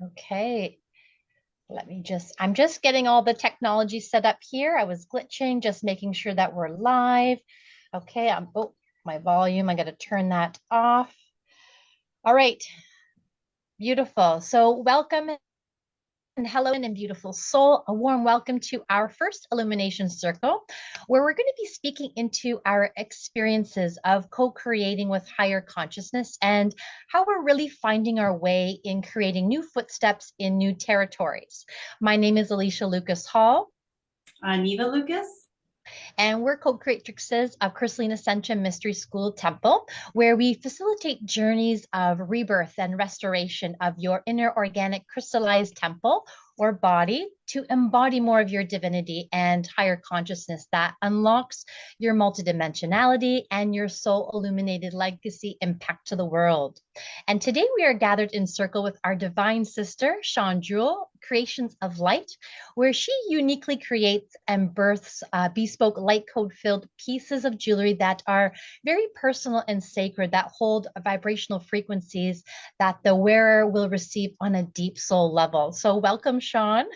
Okay, I'm just getting all the technology set up here. I was glitching, just making sure that we're live. Okay, my volume, I got to turn that off. All right, beautiful. So welcome and hello and beautiful soul. A warm welcome to our first Illumination Circle, where we're going to be speaking into our experiences of co-creating with higher consciousness and how we're really finding our way in creating new footsteps in new territories. My name is Alicia Lucas Hall. I'm Eva Lucas. And we're co-creatrixes of Crystalline Ascension Mystery School Temple, where we facilitate journeys of rebirth and restoration of your inner organic crystallized temple or body to embody more of your divinity and higher consciousness that unlocks your multidimensionality and your soul illuminated legacy impact to the world. And today we are gathered in circle with our divine sister, Sian Jewell, Creations of Light, where she uniquely creates and births bespoke light code filled pieces of jewelry that are very personal and sacred, that hold vibrational frequencies that the wearer will receive on a deep soul level. So welcome, Sian.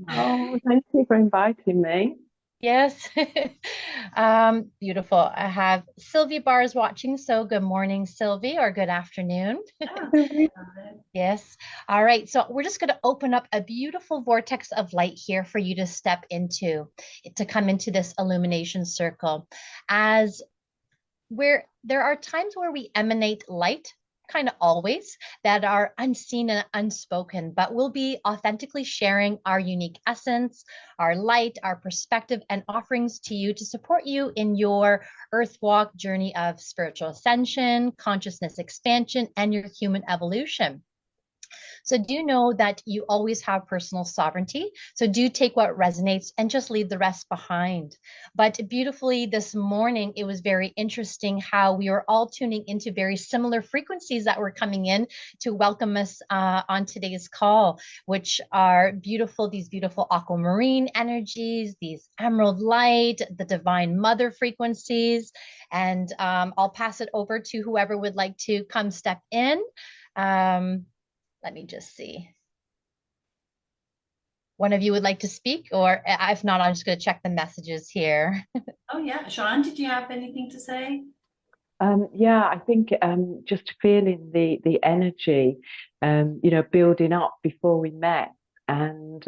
Oh, thank you for inviting me. Yes. Beautiful. I have Sylvie Bars watching. So good morning, Sylvie, or good afternoon. Yes. All right. So we're just going to open up a beautiful vortex of light here for you to step into, to come into this illumination circle. As there are times where we emanate light, kind of always, that are unseen and unspoken, but we'll be authentically sharing our unique essence, our light, our perspective, and offerings to you to support you in your earth walk journey of spiritual ascension, consciousness expansion, and your human evolution. So do know that you always have personal sovereignty. So do take what resonates and just leave the rest behind. But beautifully this morning, it was very interesting how we were all tuning into very similar frequencies that were coming in to welcome us on today's call, which are beautiful, these beautiful aquamarine energies, these emerald light, the divine mother frequencies. And I'll pass it over to whoever would like to come step in. Let me just see. One of you would like to speak, or if not, I'm just going to check the messages here. Oh yeah, Sian, did you have anything to say? Yeah, I think just feeling the energy, building up before we met, and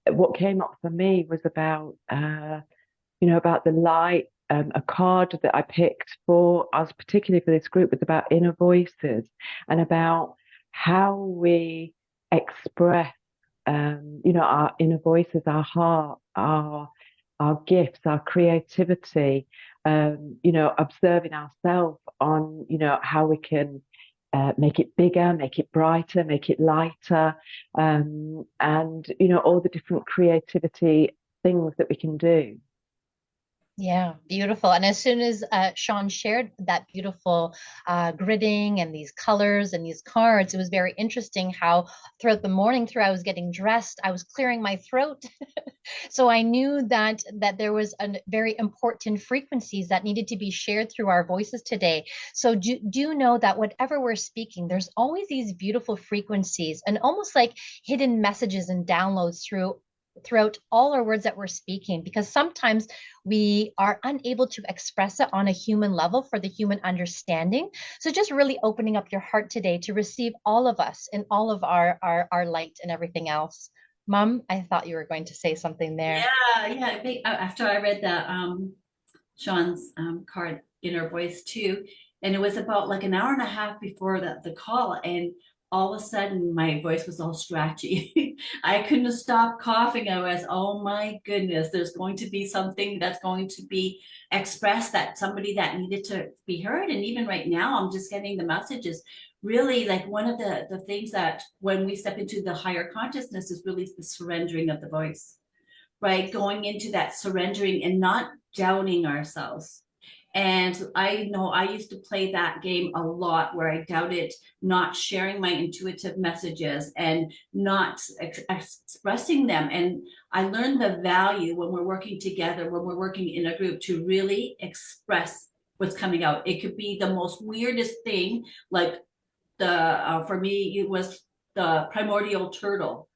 what came up for me was about about the light. A card that I picked for us, particularly for this group, was about inner voices and about how we express, our inner voices, our heart, our gifts, our creativity, observing ourselves on, how we can make it bigger, make it brighter, make it lighter, and, all the different creativity things that we can do. Yeah, beautiful. And as soon as Sian shared that beautiful gridding and these colors and these cards, it was very interesting how throughout the morning, through I was getting dressed, I was clearing my throat. So I knew that there was a very important frequencies that needed to be shared through our voices today. So do know that whatever we're speaking, there's always these beautiful frequencies and almost like hidden messages and downloads throughout all our words that we're speaking, because sometimes we are unable to express it on a human level for the human understanding. So just really opening up your heart today to receive all of us and all of our light and everything else. Mom, I thought you were going to say something there. Yeah. I think after I read that Sian's card, Inner Voice too, and it was about like an hour and a half before the call, and all of a sudden my voice was all scratchy. I couldn't stop coughing. I was, oh my goodness, there's going to be something that's going to be expressed, that somebody that needed to be heard. And even right now, I'm just getting the messages. Really, like one of the things that when we step into the higher consciousness is really the surrendering of the voice, right? Going into that surrendering and not doubting ourselves. And I know I used to play that game a lot where I doubted not sharing my intuitive messages and not expressing them. And I learned the value when we're working together, when we're working in a group, to really express what's coming out. It could be the most weirdest thing, like for me, it was the primordial turtle,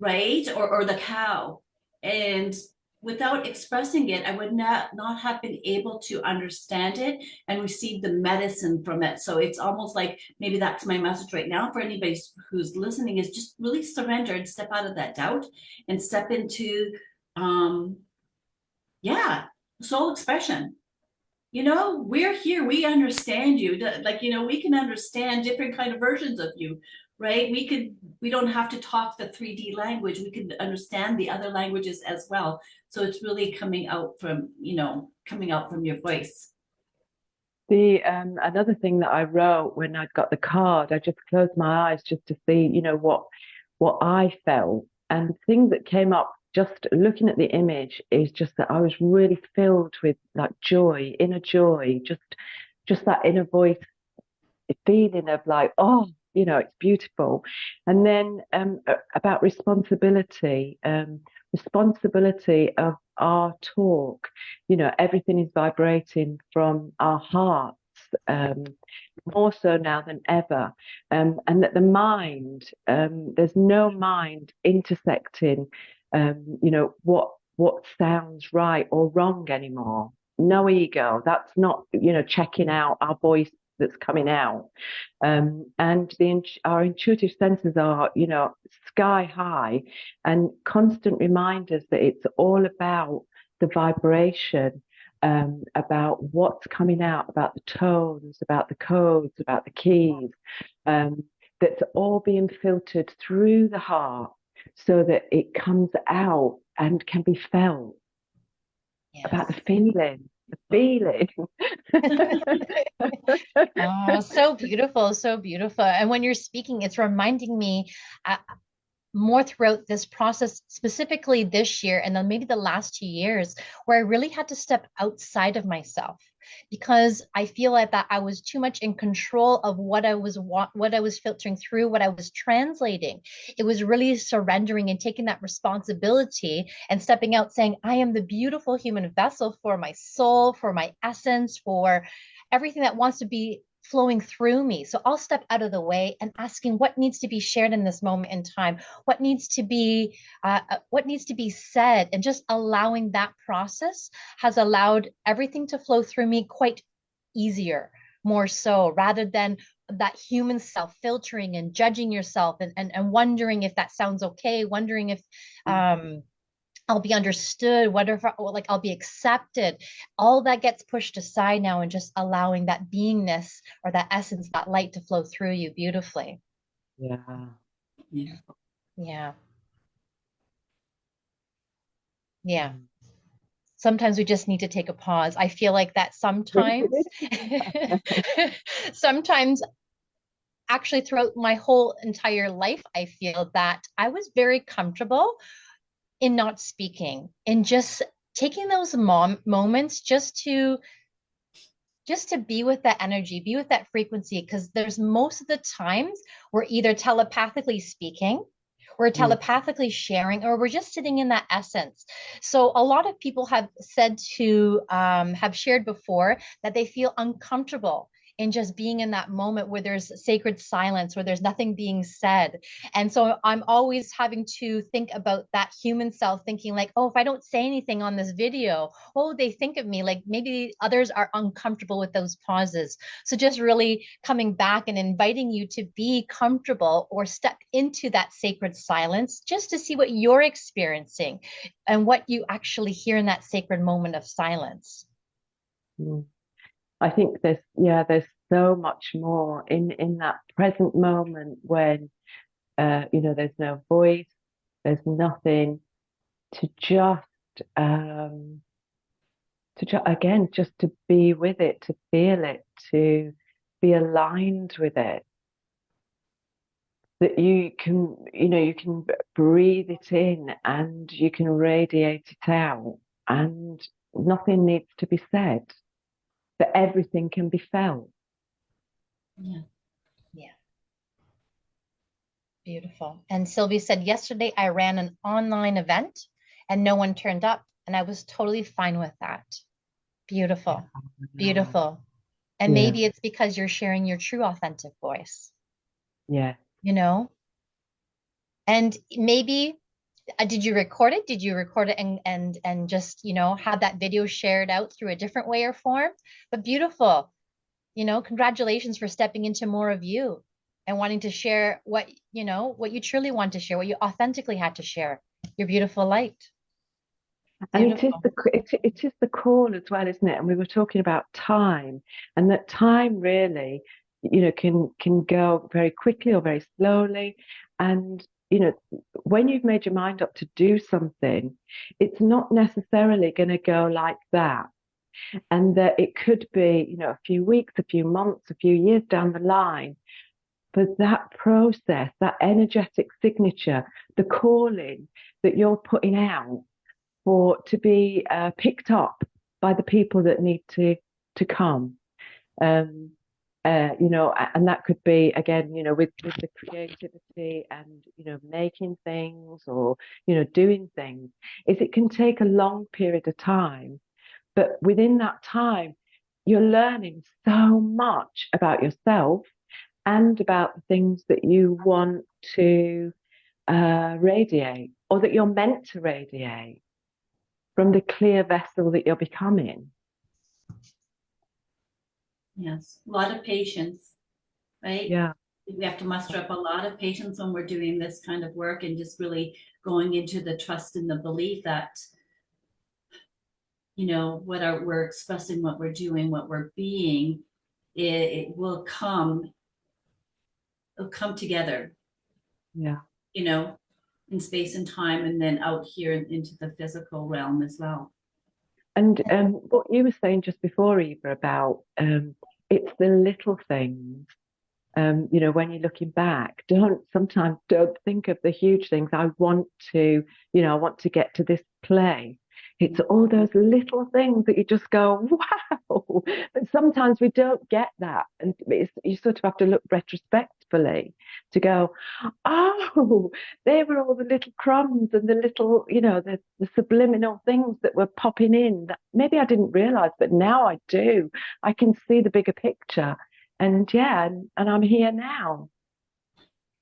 right? Or the cow. And without expressing it, I would not have been able to understand it and receive the medicine from it. So it's almost like, maybe that's my message right now for anybody who's listening, is just really surrender and step out of that doubt and step into, yeah, soul expression. We're here, we understand you. Like, we can understand different kind of versions of you, right? We don't have to talk the 3D language. We can understand the other languages as well. So it's really coming out from your voice. The another thing that I wrote when I got the card, I just closed my eyes just to see, what I felt. And the thing that came up just looking at the image is just that I was really filled with like joy, inner joy, just that inner voice feeling of like, oh, it's beautiful. And then about responsibility of our talk, everything is vibrating from our hearts, more so now than ever. And that the mind, there's no mind intersecting, what sounds right or wrong anymore. No ego. That's not, checking out our voice that's coming out. And our intuitive senses are, sky high, and constant reminders that it's all about the vibration, about what's coming out, about the tones, about the codes, about the keys, that's all being filtered through the heart so that it comes out and can be felt. Yes. About the feeling. Oh, so beautiful, so beautiful. And when you're speaking, it's reminding me more throughout this process, specifically this year and then maybe the last 2 years, where I really had to step outside of myself, because I feel like that I was too much in control of what I was filtering through, what I was translating. It was really surrendering and taking that responsibility and stepping out, saying, I am the beautiful human vessel for my soul, for my essence, for everything that wants to be flowing through me. So I'll step out of the way and asking what needs to be shared in this moment in time, what needs to be said, and just allowing that process has allowed everything to flow through me quite easier, more so, rather than that human self filtering and judging yourself and wondering if that sounds okay, wondering if I'll be understood, like I'll be accepted. All that gets pushed aside now, and just allowing that beingness or that essence, that light to flow through you beautifully. Yeah. Yeah. Yeah. Sometimes we just need to take a pause. I feel like that sometimes actually throughout my whole entire life, I feel that I was very comfortable in not speaking, in just taking those moments just to be with that energy, be with that frequency, because there's most of the times we're either telepathically speaking, we're telepathically sharing, or we're just sitting in that essence. So a lot of people have have shared before that they feel uncomfortable in just being in that moment where there's sacred silence, where there's nothing being said. And so I'm always having to think about that human self, thinking like, oh, if I don't say anything on this video, oh, they think of me, like maybe others are uncomfortable with those pauses. So just really coming back and inviting you to be comfortable or step into that sacred silence, just to see what you're experiencing and what you actually hear in that sacred moment of silence. I think there's so much more in that present moment when there's no voice, there's nothing, to just to be with it, to feel it, to be aligned with it. That you can breathe it in and you can radiate it out, and nothing needs to be said. That everything can be felt. Yeah. Beautiful. And Sylvie said, yesterday I ran an online event and no one turned up, and I was totally fine with that. Beautiful. Beautiful. And maybe it's because you're sharing your true authentic voice. Yeah. And maybe did you record it? Did you record it and just, you know, have that video shared out through a different way or form? But beautiful. You know, congratulations for stepping into more of you and wanting to share what, you know, what you truly want to share, what you authentically had to share, your beautiful light. And it is Beautiful. it is the call as well, isn't it? And we were talking about time, and that time really, you know, can go very quickly or very slowly. And you know, when you've made your mind up to do something, it's not necessarily going to go like that. And that it could be, you know, a few weeks, a few months, a few years down the line. But that process, that energetic signature, the calling that you're putting out for to be picked up by the people that need to come. Um, you know, and that could be again, you know, with the creativity and you know making things or you know doing things, is it can take a long period of time, but within that time, you're learning so much about yourself and about the things that you want to radiate or that you're meant to radiate from the clear vessel that you're becoming. Yes, a lot of patience, right? Yeah. We have to muster up a lot of patience when we're doing this kind of work and just really going into the trust and the belief that, you know, we're expressing, what we're doing, what we're being, it will come, it'll come together, Yeah. you know, in space and time, and then out here into the physical realm as well. And what you were saying just before, Eva, about it's the little things. You know, when you're looking back, sometimes don't think of the huge things. I want to, you know, I want to get to this play. It's all those little things that you just go, wow. But sometimes we don't get that. And you sort of have to look retrospectively to go, oh, they were all the little crumbs and the little, you know, the subliminal things that were popping in that maybe I didn't realize, but now I do. I can see the bigger picture. And yeah, and I'm here now.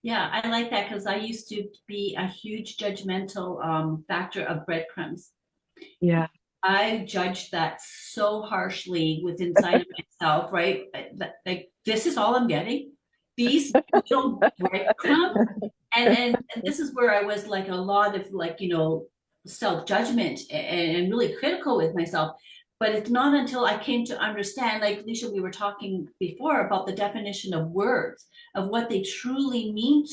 Yeah, I like that because I used to be a huge judgmental factor of breadcrumbs. Yeah. I judged that so harshly with inside of myself, right? Like this is all I'm getting. These little breadcrumbs. And this is where I was like a lot of like, you know, self-judgment and really critical with myself. But it's not until I came to understand, like Alicia, we were talking before about the definition of words, of what they truly mean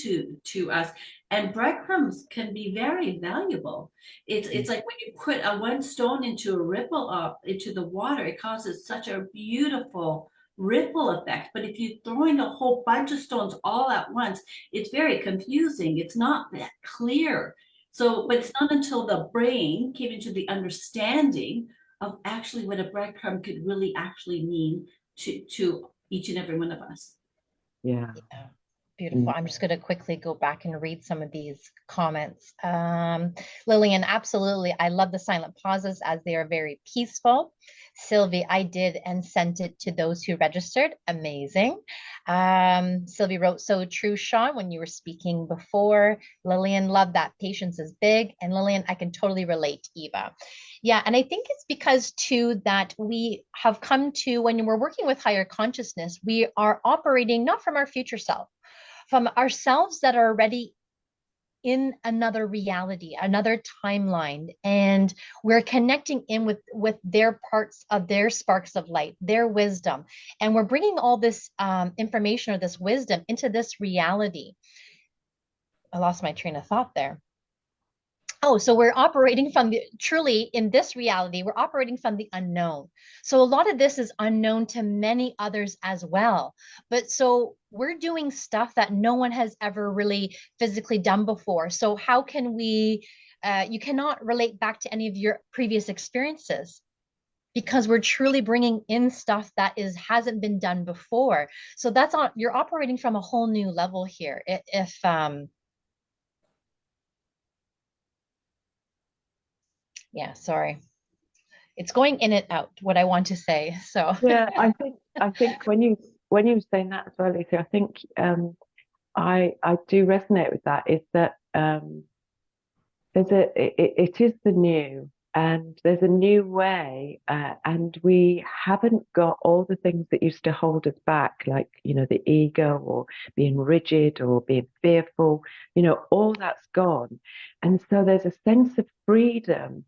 to us. And breadcrumbs can be very valuable. It's like when you put a one stone into a ripple up into the water, it causes such a beautiful ripple effect. But if you're throwing a whole bunch of stones all at once, it's very confusing. It's not that clear. So, but it's not until the brain came into the understanding of actually what a breadcrumb could really actually mean to each and every one of us. Yeah. Yeah. Beautiful. Mm. I'm just going to quickly go back and read some of these comments. Lillian, absolutely. I love the silent pauses as they are very peaceful. Sylvie, I did and sent it to those who registered. Amazing. Sylvie wrote, so true, Sean, when you were speaking before. Lillian, love that. Patience is big. And Lillian, I can totally relate, Eva. Yeah, and I think it's because too that we have come to, when we're working with higher consciousness, we are operating not from our future self, from ourselves that are already in another reality, another timeline, and we're connecting in with their parts of their sparks of light, their wisdom, and we're bringing all this information or this wisdom into this reality. I lost my train of thought there. Oh, so we're operating from truly in this reality, we're operating from the unknown. So a lot of this is unknown to many others as well. But so we're doing stuff that no one has ever really physically done before. So how can we, you cannot relate back to any of your previous experiences because we're truly bringing in stuff that hasn't been done before. So that's on, you're operating from a whole new level here. If, yeah, sorry. It's going in and out, what I want to say. So Yeah, I think when you were saying that as well, Lisa, I think I do resonate with that, is that it is the new, and there's a new way, and we haven't got all the things that used to hold us back, like, the ego or being rigid or being fearful, all that's gone. And so there's a sense of freedom.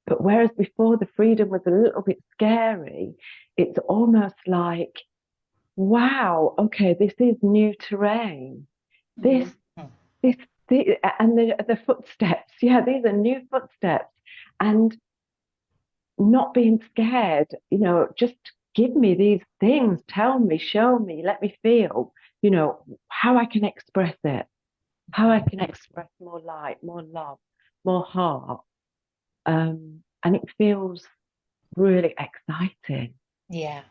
But whereas before the freedom was a little bit scary, it's almost like, wow, okay, this is new terrain. This, this, and the footsteps, yeah, these are new footsteps. And not being scared, just give me these things, tell me, show me, let me feel, how I can express it, how I can express more light, more love, more heart. And it feels really exciting. Yeah,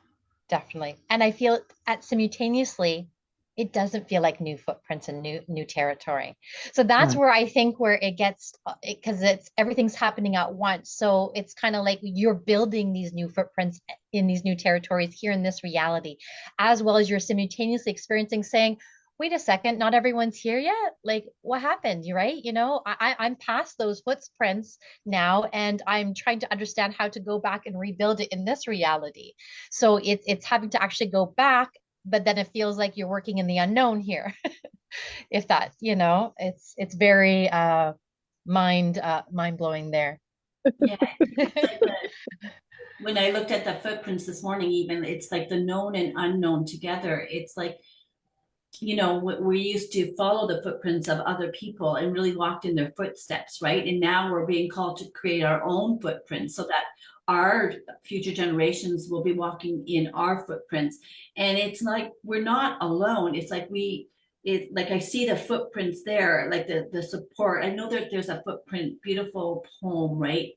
definitely. And I feel simultaneously, it doesn't feel like new footprints and new territory. So that's Right. where I think where it gets, because it's everything's happening at once. So it's kind of like you're building these new footprints in these new territories here in this reality, as well as you're simultaneously experiencing saying, wait a second, not everyone's here yet. Like, what happened? You right? I'm past those footprints now, and I'm trying to understand how to go back and rebuild it in this reality. So it's having to actually go back, but then it feels like you're working in the unknown here. If that, it's very mind blowing there. Yeah. When I looked at the footprints this morning, even it's like the known and unknown together. It's like, we used to follow the footprints of other people and really walked in their footsteps, right? And now we're being called to create our own footprints so that our future generations will be walking in our footprints. And it's like we're not alone. It's like like I see the footprints there, like the support. I know that there's a footprint, beautiful poem, right?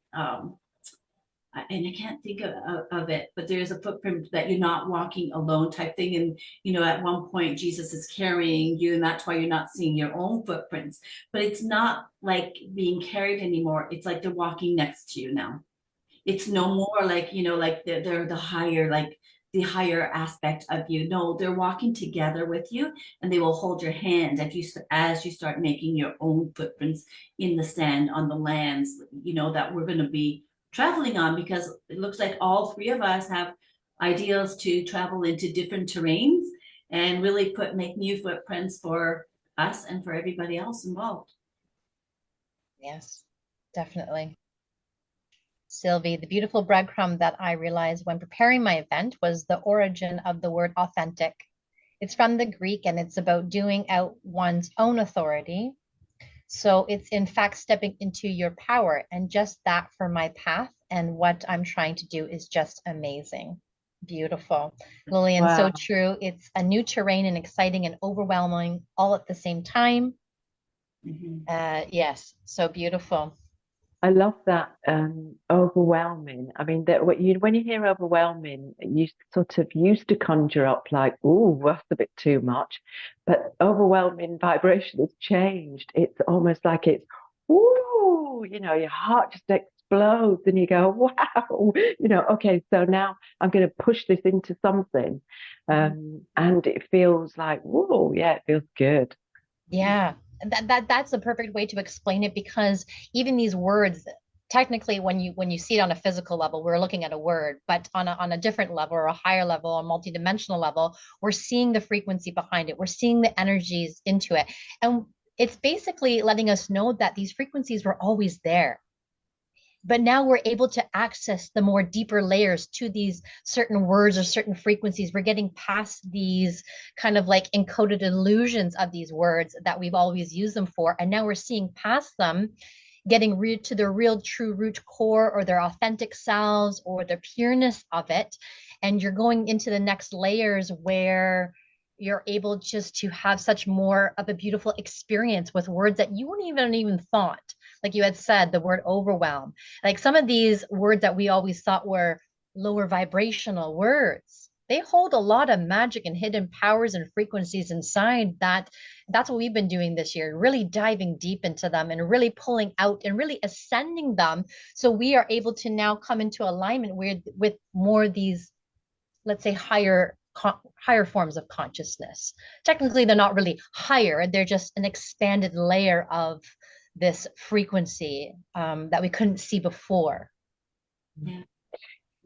And I can't think of it, but there's a footprint that you're not walking alone type thing. And, at one point, Jesus is carrying you, and that's why you're not seeing your own footprints. But it's not like being carried anymore. It's like they're walking next to you now. It's no more like, like they're the higher, like the higher aspect of you. No, they're walking together with you, and they will hold your hand as you start making your own footprints in the sand, on the lands, that we're going to be traveling on, because it looks like all three of us have ideals to travel into different terrains and really make new footprints for us and for everybody else involved. Yes, definitely. Sylvie, the beautiful breadcrumb that I realized when preparing my event was the origin of the word authentic. It's from the Greek, and it's about doing out one's own authority. So it's in fact stepping into your power, and just that for my path and what I'm trying to do is just amazing. Beautiful. Lillian, so Wow. true. It's a new terrain and exciting and overwhelming all at the same time. Yes, so beautiful. I love that, overwhelming. I mean, that when you hear overwhelming, you sort of used to conjure up like, "Oh, that's a bit too much," but overwhelming vibration has changed. It's almost like it's, "Ooh," your heart just explodes, and you go, "Wow," Okay, so now I'm going to push this into something, and it feels like, "Whoa, yeah, it feels good." Yeah, that's the perfect way to explain it, because even these words, technically, when you see it on a physical level, we're looking at a word, but on a different level or a higher level, a multidimensional level, we're seeing the frequency behind it. We're seeing the energies into it. And it's basically letting us know that these frequencies were always there. But now we're able to access the more deeper layers to these certain words or certain frequencies. We're getting past these kind of like encoded illusions of these words that we've always used them for. And now we're seeing past them, getting to their real true root core or their authentic selves or the pureness of it. And you're going into the next layers where you're able just to have such more of a beautiful experience with words that you wouldn't even thought. Like you had said, the word overwhelm. Like some of these words that we always thought were lower vibrational words, they hold a lot of magic and hidden powers and frequencies inside. That's what we've been doing this year, really diving deep into them and really pulling out and really ascending them, so we are able to now come into alignment with more of these, let's say, higher higher forms of consciousness. Technically, they're not really higher. They're just an expanded layer of this frequency that we couldn't see before. Yeah.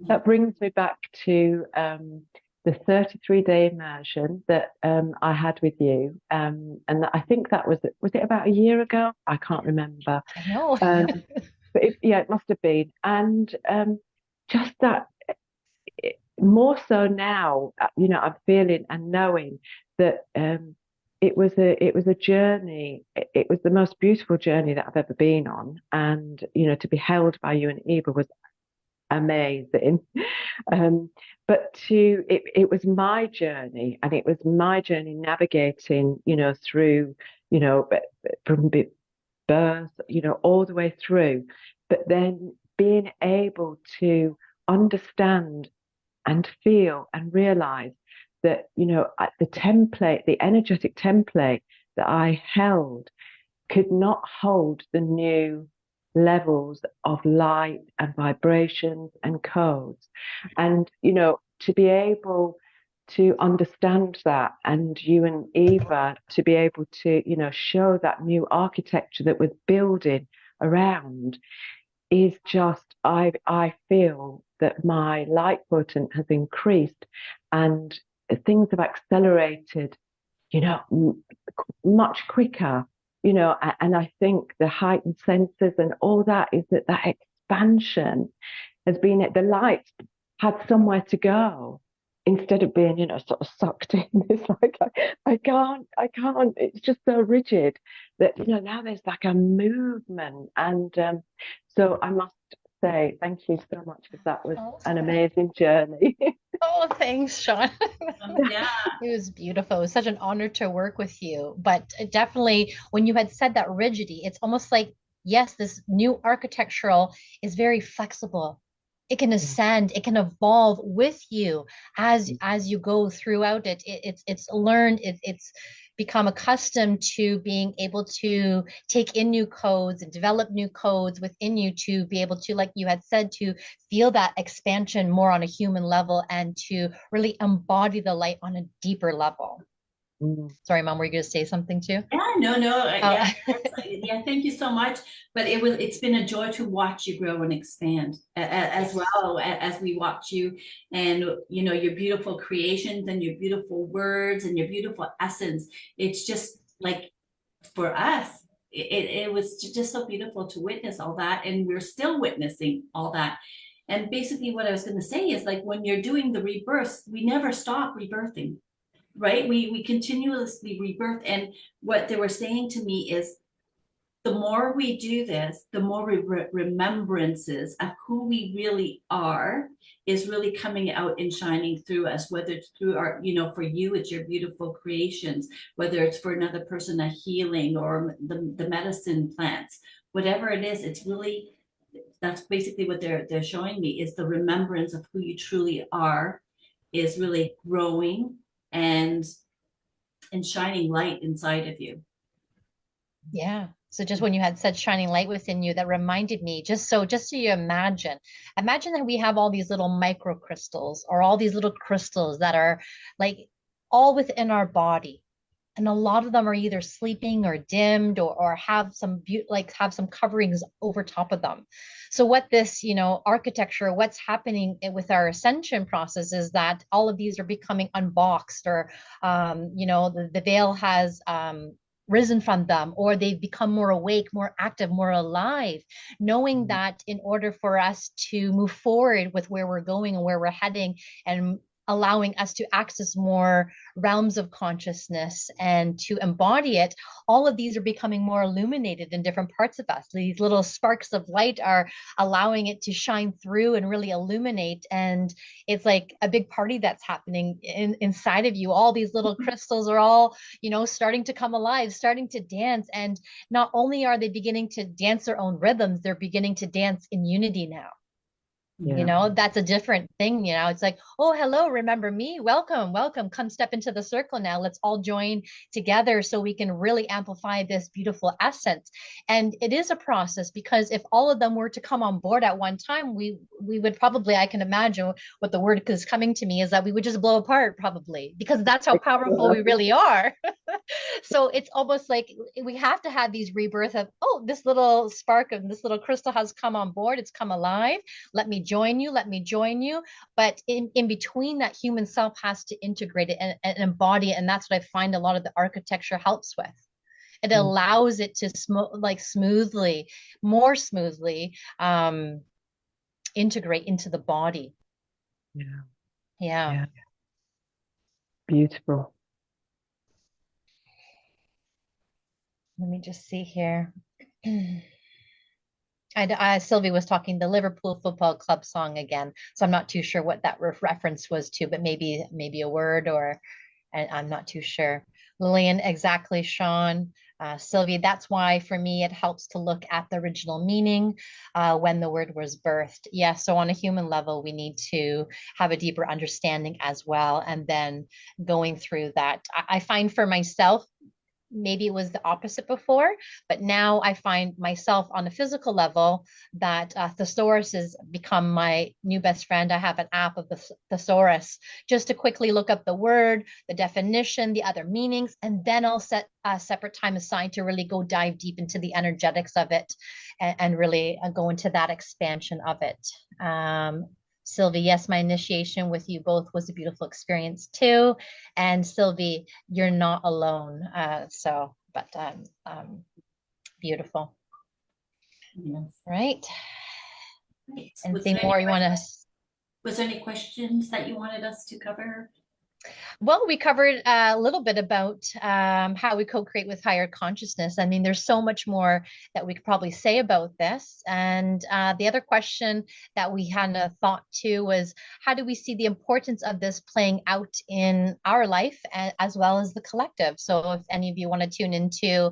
That brings me back to the 33-day immersion that I had with you. And I think that was it about a year ago? I can't remember. I know. But it must have been. And just that, more so now, I'm feeling and knowing that it was a journey. It was the most beautiful journey that I've ever been on. And, to be held by you and Eva was amazing. But it was my journey, and it was my journey navigating, through, from birth, all the way through, but then being able to understand and feel and realize that, the energetic template that I held could not hold the new levels of light and vibrations and codes. And, to be able to understand that, and you and Eva to be able to, show that new architecture that we're building around, is just, I feel that my light quotient has increased and things have accelerated, much quicker, and I think the heightened senses and all that is that expansion has been the light had somewhere to go instead of being, sort of sucked in. It's like, I can't, it's just so rigid that, now there's like a movement. And so I must say thank you so much, because that was an amazing journey. Oh, thanks, Sean. Yeah. It was beautiful. It was such an honor to work with you. But definitely, when you had said that rigidity, it's almost like, yes, this new architectural is very flexible. It can ascend, it can evolve with you as you go throughout it. It's learned, it's become accustomed to being able to take in new codes and develop new codes within you to be able to, like you had said, to feel that expansion more on a human level and to really embody the light on a deeper level. Sorry, Mom, were you going to say something too? Yeah, no. Yeah, yeah. Thank you so much. But it's been a joy to watch you grow and expand as well as we watch you, and your beautiful creations and your beautiful words and your beautiful essence. It's just like, for us, it was just so beautiful to witness all that, and we're still witnessing all that. And basically, what I was going to say is, like, when you're doing the rebirth, we never stop rebirthing. Right? We continuously rebirth. And what they were saying to me is, the more we do this, the more remembrances of who we really are is really coming out and shining through us, whether it's through our, for you, it's your beautiful creations, whether it's for another person, a healing, or the medicine plants, whatever it is, it's really, that's basically what they're showing me, is the remembrance of who you truly are is really growing and shining light inside of you. Yeah. So just when you had said shining light within you, that reminded me, just so you imagine that we have all these little microcrystals, or all these little crystals that are like all within our body. And a lot of them are either sleeping or dimmed, or have some have some coverings over top of them. So what this, architecture, what's happening with our ascension process is that all of these are becoming unboxed, or, the veil has risen from them, or they've become more awake, more active, more alive, knowing that in order for us to move forward with where we're going and where we're heading, and allowing us to access more realms of consciousness and to embody it, all of these are becoming more illuminated in different parts of us. These little sparks of light are allowing it to shine through and really illuminate. And it's like a big party that's happening inside of you. All these little crystals are all, starting to come alive, starting to dance. And not only are they beginning to dance their own rhythms, they're beginning to dance in unity now. You know, that's a different thing. You know, it's like, oh, hello, remember me? Welcome, welcome. Come step into the circle now. Let's all join together so we can really amplify this beautiful essence. And it is a process, because if all of them were to come on board at one time, we would probably, I can imagine what the word is coming to me is that we would just blow apart, probably, because that's how powerful we really are. So it's almost like we have to have these rebirth of, oh, this little spark of this little crystal has come on board. It's come alive. Let me join you. Let me join you. But in between, that human self has to integrate it and embody it. And that's what I find a lot of the architecture helps with. It allows it to smoothly, more smoothly, integrate into the body. Yeah. Beautiful. Let me just see here. Sylvie was talking the Liverpool Football Club song again, so I'm not too sure what that reference was to, but maybe a word, or and I'm not too sure. Lillian, exactly, Sean. Sylvie, that's why for me it helps to look at the original meaning when the word was birthed. Yeah, so on a human level, we need to have a deeper understanding as well, and then going through that. I find for myself, maybe it was the opposite before, but now I find myself on a physical level that thesaurus has become my new best friend. I have an app of the thesaurus just to quickly look up the word, the definition, the other meanings, and then I'll set a separate time aside to really go dive deep into the energetics of it and really go into that expansion of it. Sylvie, yes, my initiation with you both was a beautiful experience too. And Sylvie, you're not alone. Beautiful. Yes. Right. Right. Anything more you want to? Was there any questions that you wanted us to cover? Well, we covered a little bit about how we co-create with higher consciousness. I mean, there's so much more that we could probably say about this. And the other question that we had a thought to was, how do we see the importance of this playing out in our life as well as the collective? So if any of you want to tune into,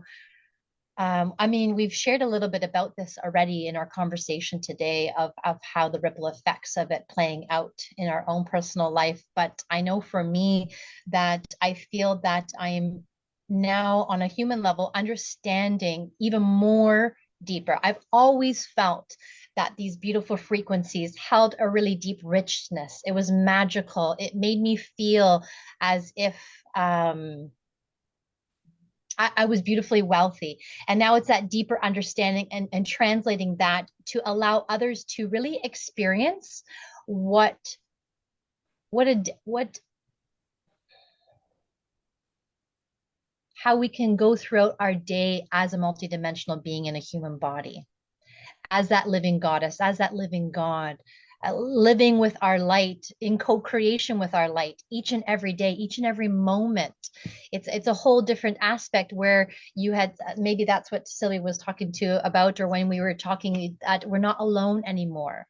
I mean, we've shared a little bit about this already in our conversation today of how the ripple effects of it playing out in our own personal life. But I know for me that I feel that I'm now on a human level understanding even more deeper. I've always felt that these beautiful frequencies held a really deep richness. It was magical. It made me feel as if I was beautifully wealthy. And now it's that deeper understanding and translating that to allow others to really experience how we can go throughout our day as a multidimensional being in a human body, as that living goddess, as that living God, living with our light, in co-creation with our light, each and every day, each and every moment. It's a whole different aspect where you had, maybe that's what Sylvie was talking to about, or when we were talking, that we're not alone anymore.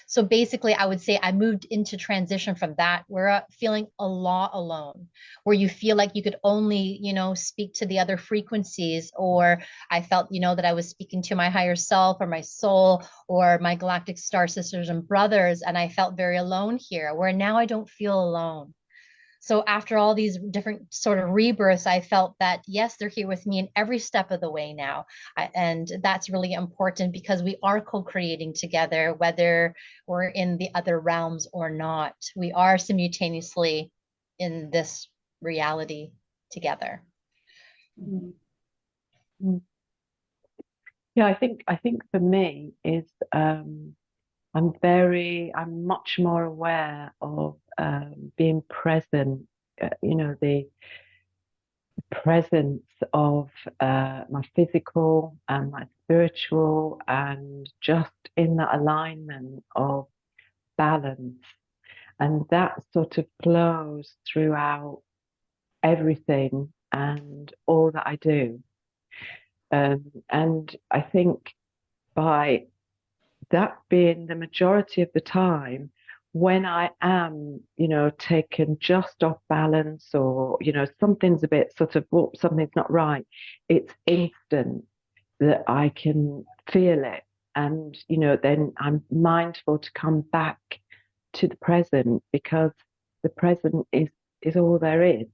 So basically, I would say I moved into transition from that. We're feeling a lot alone, where you feel like you could only, speak to the other frequencies, or I felt, that I was speaking to my higher self or my soul or my galactic star sisters and brothers. And I felt very alone here, where now I don't feel alone. So after all these different sort of rebirths, I felt that, yes, they're here with me in every step of the way now. And that's really important, because we are co-creating together, whether we're in the other realms or not. We are simultaneously in this reality together. Yeah, I think for me is I'm much more aware of being present, the presence of my physical and my spiritual, and just in that alignment of balance. And that sort of flows throughout everything and all that I do. And I think by that being the majority of the time, when I am, taken just off balance, or, something's a bit sort of, something's not right, it's instant that I can feel it. And, you know, then I'm mindful to come back to the present, because the present is all there is.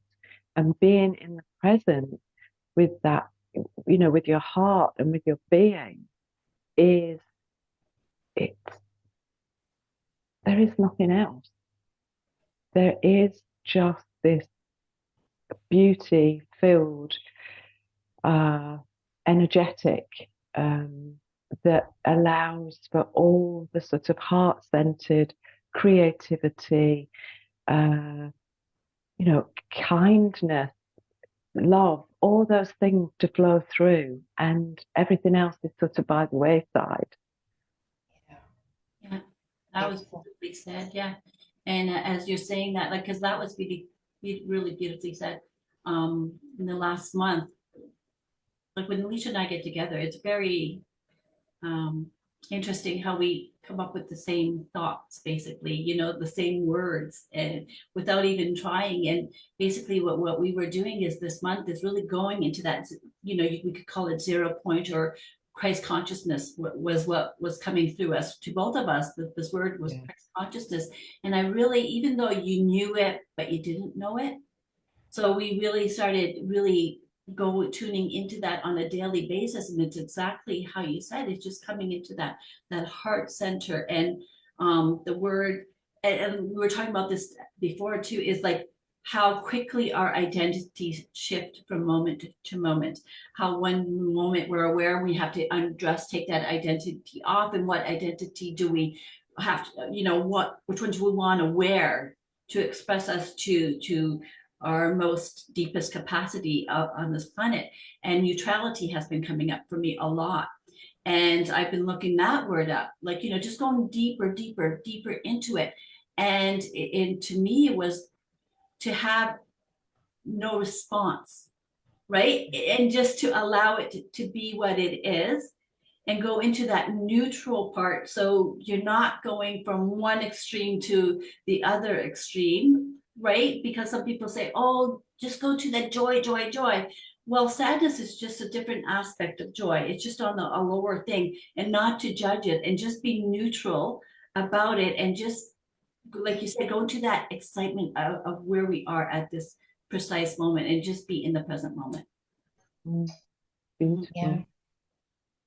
And being in the present with that, you know, with your heart and with your being it's, there is nothing else. There is just this beauty filled, energetic, that allows for all the sort of heart-centered creativity, you know, kindness, love, all those things to flow through, and everything else is sort of by the wayside. Yeah, that was beautifully said. Yeah, and as you're saying that, like, because that was really beautifully said. In the last month, like when Alicia and I get together, it's very interesting how we come up with the same thoughts, basically, you know, the same words, and without even trying. And basically what we were doing is this month is really going into that, you know, we could call it 0 point or Christ consciousness was what was coming through us to both of us. This word was Christ consciousness. And I really, even though you knew it, but you didn't know it. So we really started tuning into that on a daily basis. And it's exactly how you said, it's just coming into that heart center. And the word, and we were talking about this before too, is like how quickly our identities shift from moment to moment. How one moment we're aware we have to undress, take that identity off, and what identity do we have to, you know, which ones do we want to wear to express us to our most deepest capacity on this planet. And neutrality has been coming up for me a lot. And I've been looking that word up, like, you know, just going deeper into it. And to me, it was to have no response, right? And just to allow it to be what it is and go into that neutral part. So you're not going from one extreme to the other extreme, right? Because some people say, oh, just go to the joy. Well, sadness is just a different aspect of joy. It's just on a lower thing, and not to judge it and just be neutral about it. And just, like you said, go to that excitement of where we are at this precise moment and just be in the present moment. Beautiful. Yeah.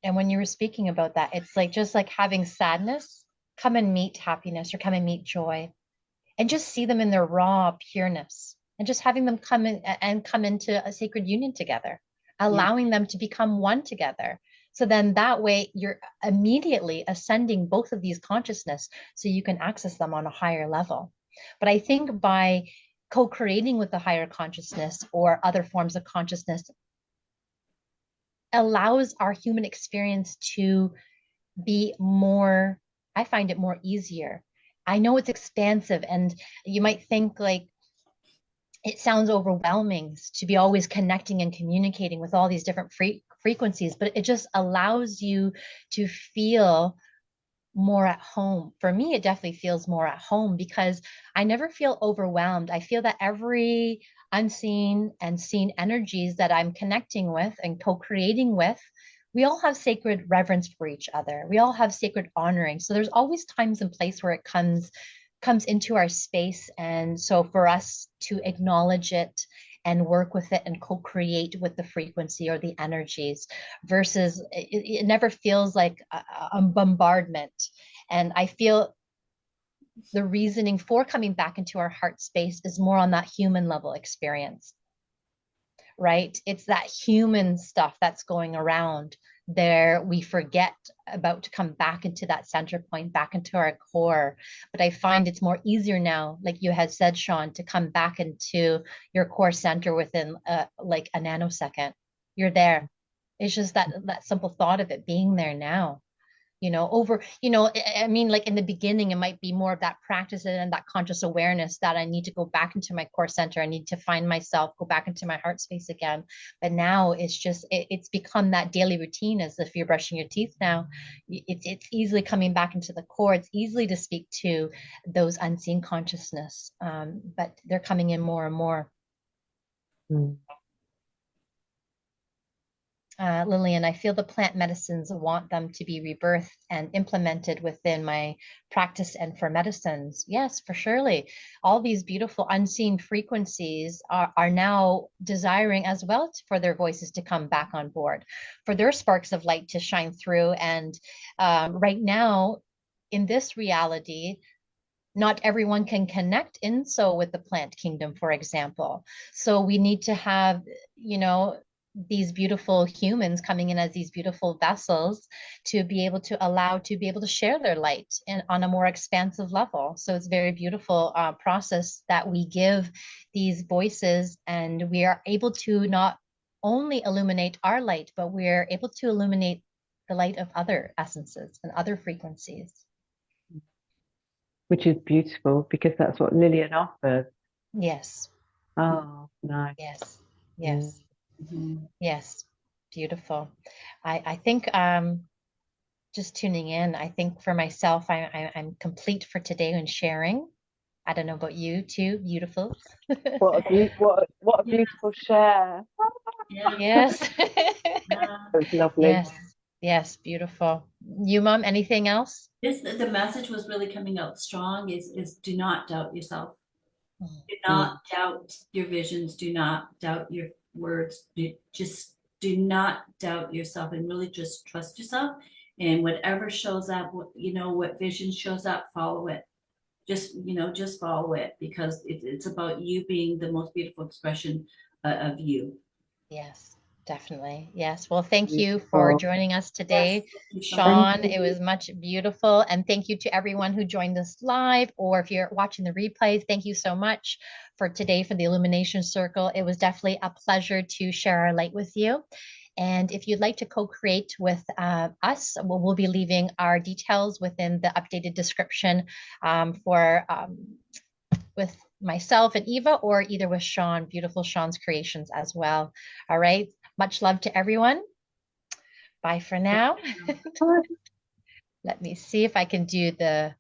And when you were speaking about that, it's like just like having sadness come and meet happiness, or come and meet joy, and just see them in their raw pureness, and just having them come in and come into a sacred union together, allowing them to become one together. So then that way you're immediately ascending both of these consciousness, so you can access them on a higher level. But I think by co-creating with the higher consciousness or other forms of consciousness allows our human experience to be more, I find it more easier. I know it's expansive, and you might think like it sounds overwhelming to be always connecting and communicating with all these different frequencies, but it just allows you to feel more at home. For me, it definitely feels more at home, because I never feel overwhelmed. I feel that every unseen and seen energies that I'm connecting with and co-creating with, we all have sacred reverence for each other. We all have sacred honoring. So there's always times and place where it comes into our space. And so for us to acknowledge it and work with it and co-create with the frequency or the energies, versus it never feels like a bombardment. And I feel the reasoning for coming back into our heart space is more on that human level experience, right? It's that human stuff that's going around there. We forget about to come back into that center point, back into our core. But I find it's more easier now, like you had said, Sean, to come back into your core center within like a nanosecond. You're there. It's just that simple thought of it being there now. You know, I mean, like in the beginning, it might be more of that practice and that conscious awareness that I need to go back into my core center. I need to find myself, go back into my heart space again. But now it's become that daily routine, as if you're brushing your teeth now. It's easily coming back into the core. It's easily to speak to those unseen consciousness, but they're coming in more and more. Lillian, I feel the plant medicines want them to be rebirthed and implemented within my practice and for medicines. Yes, for surely. All these beautiful unseen frequencies are now desiring as well for their voices to come back on board, for their sparks of light to shine through. And right now, in this reality, not everyone can connect in so with the plant kingdom, for example. So we need to have, you know, these beautiful humans coming in as these beautiful vessels to be able to allow to be able to share their light and on a more expansive level. So it's very beautiful process that we give these voices, and we are able to not only illuminate our light, but we're able to illuminate the light of other essences and other frequencies. Which is beautiful because that's what Lillian offers. Yes. Oh, nice. Yes. Yes. Mm-hmm. Yes. Beautiful. I think just tuning in, I think for myself, I'm complete for today in sharing. I don't know about you too. Beautiful. What a beautiful share. Yeah. Yes. That's lovely. Yes. Yes. Beautiful. You, Mom, anything else? The message was really coming out strong is do not doubt yourself. Do Mm. not doubt your visions. Do not doubt your words. Just do not doubt yourself, and really just trust yourself. And whatever shows up, what vision shows up, follow it. Just follow it, because it's about you being the most beautiful expression of you. Yes, definitely. Yes. Well, thank you for Beautiful. joining us Yes, today, thank you so much. Sean. Thank It you. was much beautiful. And thank you to everyone who joined us live, or if you're watching the replays, thank you so much for today for the Illumination Circle. It was definitely a pleasure to share our light with you. And if you'd like to co-create with us, we'll be leaving our details within the updated description with myself and Eva, or either with Sean, beautiful Sean's creations as well. All right. Much love to everyone. Bye for now. Let me see if I can do the